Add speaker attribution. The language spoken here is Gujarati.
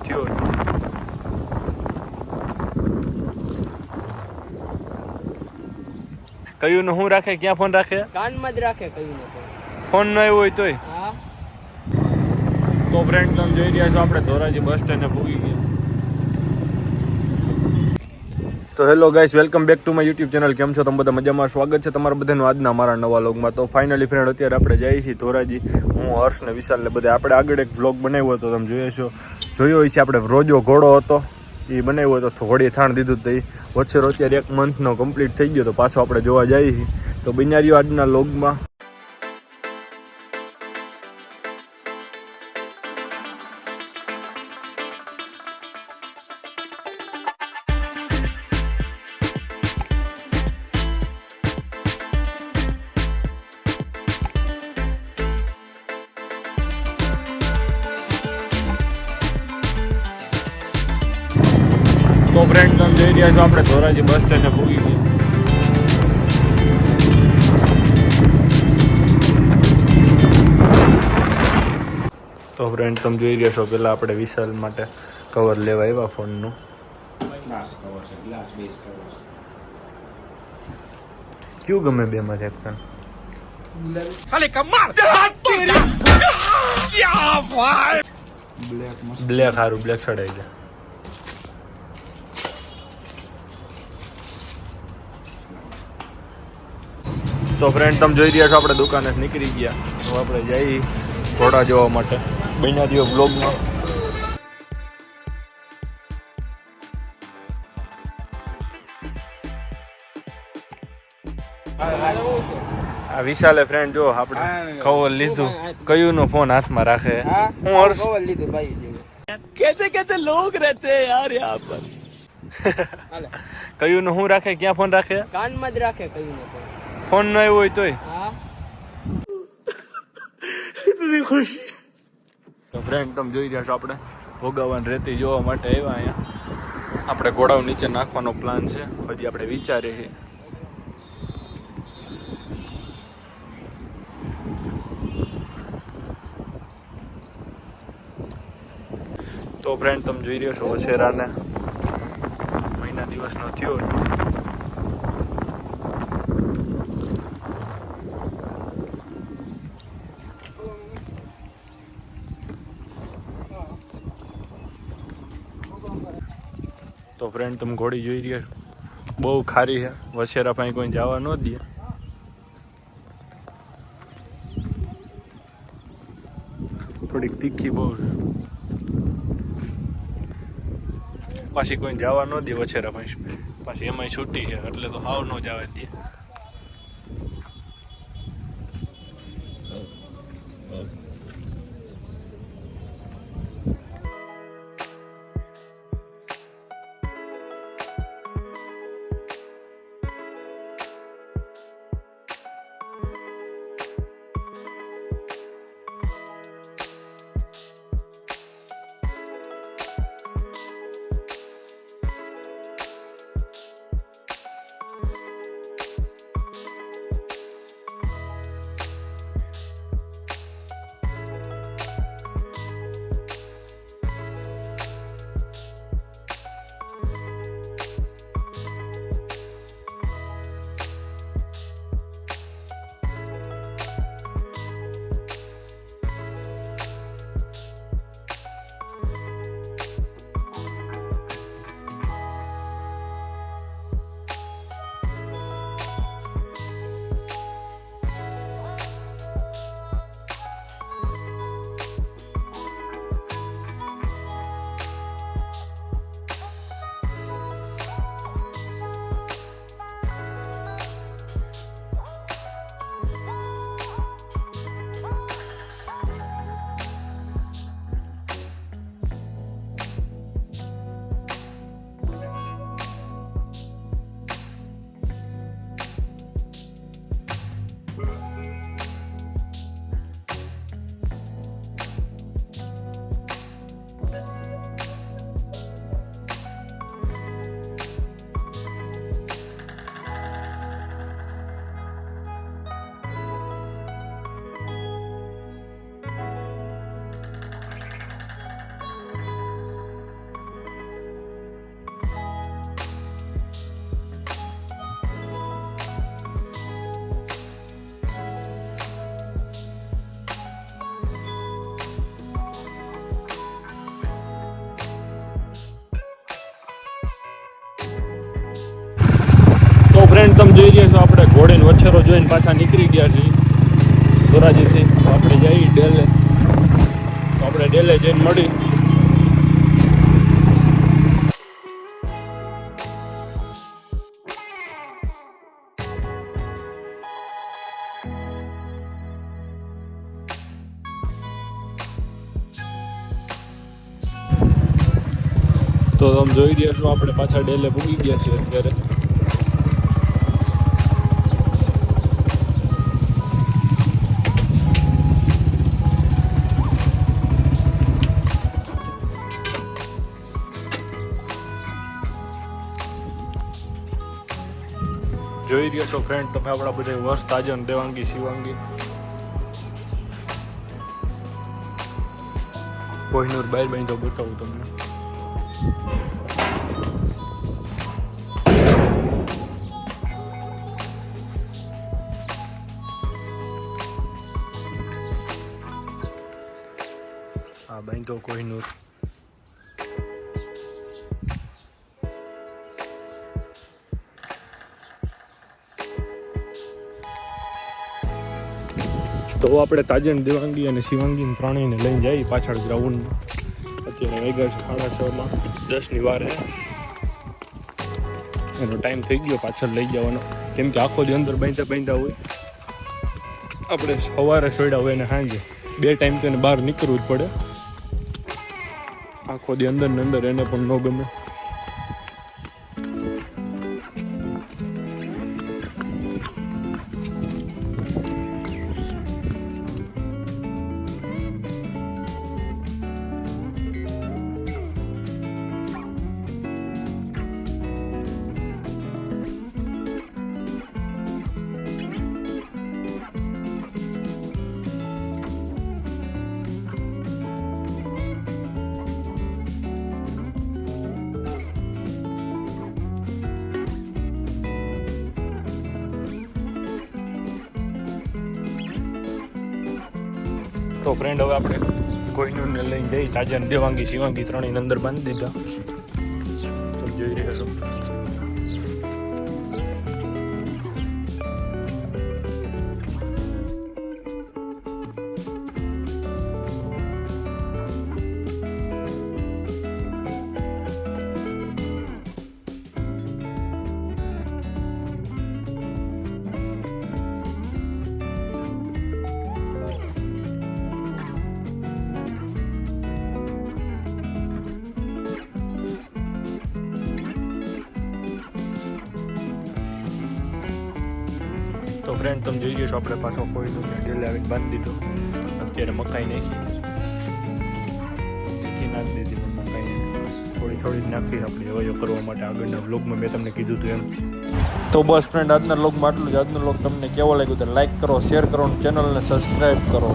Speaker 1: થયો. કયું નું શું રાખે? ક્યાં ફોન રાખે?
Speaker 2: કાનમાં જ રાખે કયું ને
Speaker 1: ફોન ન આવ્યો હોય તોય.
Speaker 2: હા
Speaker 1: તો ફ્રેન્ડ તમે જોઈ રહ્યા છો આપણે ધોરાજી બસ સ્ટેન્ડે પૂગી ગયા. તો hello guys, welcome back to my YouTube channel. કેમ છો તમે બધા? મજામાં? સ્વાગત છે તમારા બધાનું આજના મારા નવા વ્લોગમાં. તો ફાઇનલી ફ્રેન્ડ અત્યારે આપણે જઈએ છીએ ધોરાજી. હું હર્ષ ને વિશાલ ને બધા આપણે આગળ એક વ્લોગ બનાવ્યો હતો, તમે જોયો હોય છે. આપણે રોજો ઘોડો હતો એ બનાવ્યો હતો, ઘોડીએ થાણ દીધું તો એ વચ્ચે અત્યારે 1 મંથનો કમ્પ્લીટ થઈ ગયો. તો પાછો આપણે જોવા જઈએ છીએ. તો બન્યા રહ્યો આજના વ્લોગમાં. તો ફ્રેન્ડ તમે જોઈ રહ્યા છો આપણે ધોરાજી બસ સ્ટેન્ડે પૂગી ગયા. તો ફ્રેન્ડ તમે જોઈ રહ્યા છો પેલા આપણે વિશાલ માટે કવર લેવા આવ્યા ફોનનું.
Speaker 3: ગ્લાસ કવર છે, ગ્લાસ બેઝ કવર છે.
Speaker 1: કયું ગમે બે માંથી એક તને?
Speaker 3: સાલે કમાલ બ્લેક મસ્ત.
Speaker 1: બ્લેક સારું, બ્લેક ચડાવી દે. તો ફ્રેન્ડ તમે જોઈ રહ્યા છો આપણે દુકાને નીકળી ગયા. તો આપણે જઈ ઘોડા જોવા માટે. બન્યા દિવસ બ્લોગમાં. આ વિશાલે ફ્રેન્ડ જો આપણે કવર લીધું. કયું નો ફોન હાથમાં રાખે? હું હર્ષ
Speaker 2: કવર લીધું ભાઈ જેવું.
Speaker 1: कैसे कैसे लोग रहते हैं यार यहाँ पर. કયું નું શું રાખે? ક્યાં ફોન રાખે?
Speaker 2: કાનમાં જ રાખે કયું ને
Speaker 1: ફોન ન આવ્યો હોય તોય.
Speaker 2: હા
Speaker 1: તો ફ્રેન્ડ તમે જોઈ રહ્યા છો આપણે ભોગાવાન રેતી જોવા માટે આવ્યા અહીંયા. આપણે ઘોડાઓ નીચે નાખવાનો પ્લાન છે, બધી આપણે વિચારીએ છીએ. તો ફ્રેન્ડ તમે જોઈ રહ્યો છો વસેરાને મહિના દિવસનો થયો. તો ફ્રેન્ડ તમે ઘોડી જોઈ રહ્યા છો, બહુ ખારી છે. વસેરા પાસે કોઈ જવા ન દે. થોડીક તીખી બહુ છે. પાછી કોઈ જવા ન દે વછેરા પાસે. પાછી એમાંય છૂટી છે એટલે તો હાવ ન જવા દે. તમે જોઈ રહ્યા છો આપણે ઘોડીને વચ્છેરો જોઈને પાછા નીકળી ગયા છીએ ધોરાજીથી. તો આપણે જઈએ ડેલે. તો આપણે ડેલે જઈને મળી. તો તમે જોઈ રહ્યા છો આપણે પાછા ડેલે પૂગી ગયા છીએ અત્યારે. જોઈ રહ્યા છો ફ્રેન્ડ તમે આપણા બધા વર્ષ તાજન દેવાંગી શિવાંગી કોહિનૂર બાર બાઈ તો બતાવું તમને. આ બાઈ તો કોહિનૂર. તો આપણે તાજન દેવાંગી અને શિવાંગી ત્રણેયને લઈને જઈએ પાછળ ગ્રાઉન્ડમાં. અત્યારે વાગ્યા છે 6:30, 10ની વાર છે. એનો ટાઈમ થઈ ગયો પાછળ લઈ જવાનો, કેમ કે આખો દી અંદર બાંધ્યા હોય. આપણે સવારે છોડ્યા હોય ને સાંજે 2 ટાઈમ તો એને બહાર નીકળવું જ પડે. આખો દી અંદર ને અંદર એને પણ ન ગમે. તો ફ્રેન્ડ હવે આપણે કોહિનૂરને લઈને જઈ. તાજન દેવાંગી શિવાંગી ત્રણેય અંદર બાંધી દીધા. તમે જોઈ રહ્યા છો. તો ફ્રેન્ડ તમે જોઈ રહ્યા છો આપણે પાછો કોહિનૂરને ડેલે આવીને બાંધી દીધો. અત્યારે મકાઈ નાખી નાખી દીધી, પણ મકાઈ થોડી નાખી આપણે હવે કરવા માટે આગળના વ્લોગમાં મેં તમને કીધું હતું એમ. તો બસ ફ્રેન્ડ આજના વ્લોગમાં આટલું જ. આજનો વ્લોગ તમને કેવો લાગ્યો તો લાઈક કરો, શેર કરો અને ચેનલને સબસ્ક્રાઈબ કરો.